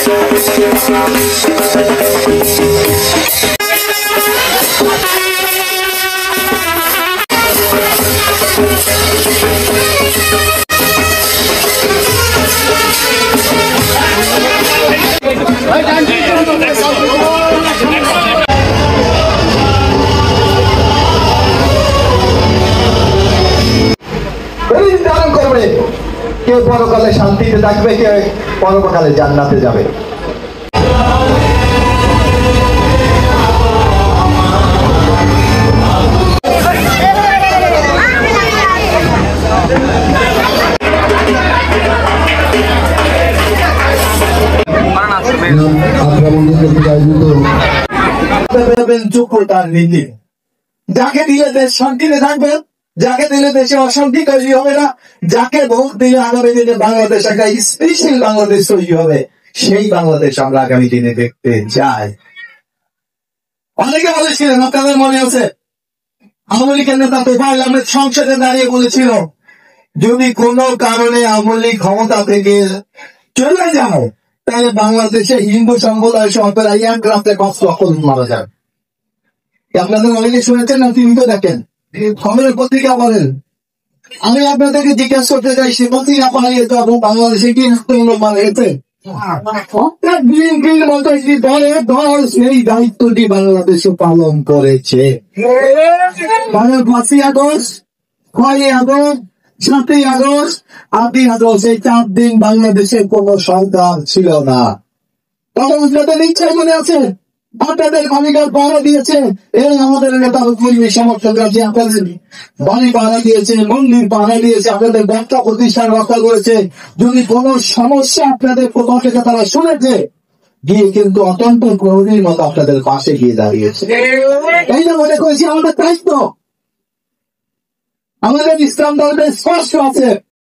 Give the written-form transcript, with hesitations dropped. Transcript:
কে পরকালে শান্তিতে থাকবে, কে পরকালে জান্নাতে যাবে। যোগ্যতার নীতি, যাকে দিলে দেশ শান্তিতে থাকবে, যাকে দিলে দেশে অশান্তি তৈরি হবে না, যাকে ভোট দিলে আগামী দিনে বাংলাদেশ একটা স্পেশাল বাংলাদেশ তৈরি হবে, সেই বাংলাদেশ আমরা আগামী দিনে দেখতে চাই। অনেকে বলেছিলেন, আপনাদের মনে আছে, আওয়ামী লীগের নেতা তোফায়েল আহমেদ সংসদে দাঁড়িয়ে বলেছিল, যদি কোনো কারণে আওয়ামী লীগ ক্ষমতা থেকে চলে যায়, তাহলে বাংলাদেশে হিন্দু সম্প্রদায় সহ প্রায় 1,00,000 মারা যায়। আপনাদের অনেকে শুনেছেন না, তিনি তো দেখেন খবরের পত্রিকা বলেন। আমি আপনাদেরকে জিজ্ঞাসা করতে চাই, সে পত্রিকা পালিয়ে তো এবং বাংলাদেশে কি মারা গেছে? বিএনপির মতো দলের দল সেই দায়িত্বটি বাংলাদেশে পালন করেছে। 5ই আগস্ট, 6ই আগস্ট, 7ই আগস্ট, 8ই আগস্ট, এই 4 দিন বাংলাদেশের কোন সরকার ছিল না। তখন আপনাদের ইচ্ছা মনে আছে, আপনাদের ভূমিকার পাহারা দিয়েছে, এই আমাদের নেতা কর্মী সমর্থক আছে, আপনাদের বাড়ি পাহারা দিয়েছে, মন্দির পাহারা দিয়েছে, আপনাদের ব্যবসা প্রতিষ্ঠান রক্ষা করেছে। যদি কোনো সমস্যা আপনাদের কোথাও থেকে তারা শুনেছে, গিয়ে কিন্তু অত্যন্ত প্রহরীর মতো আপনাদের পাশে গিয়ে দাঁড়িয়েছে। এই যে মনে করেছি আমাদের দায়িত্ব, আমাদের ইসলাম ধর্মে স্পষ্ট আছে,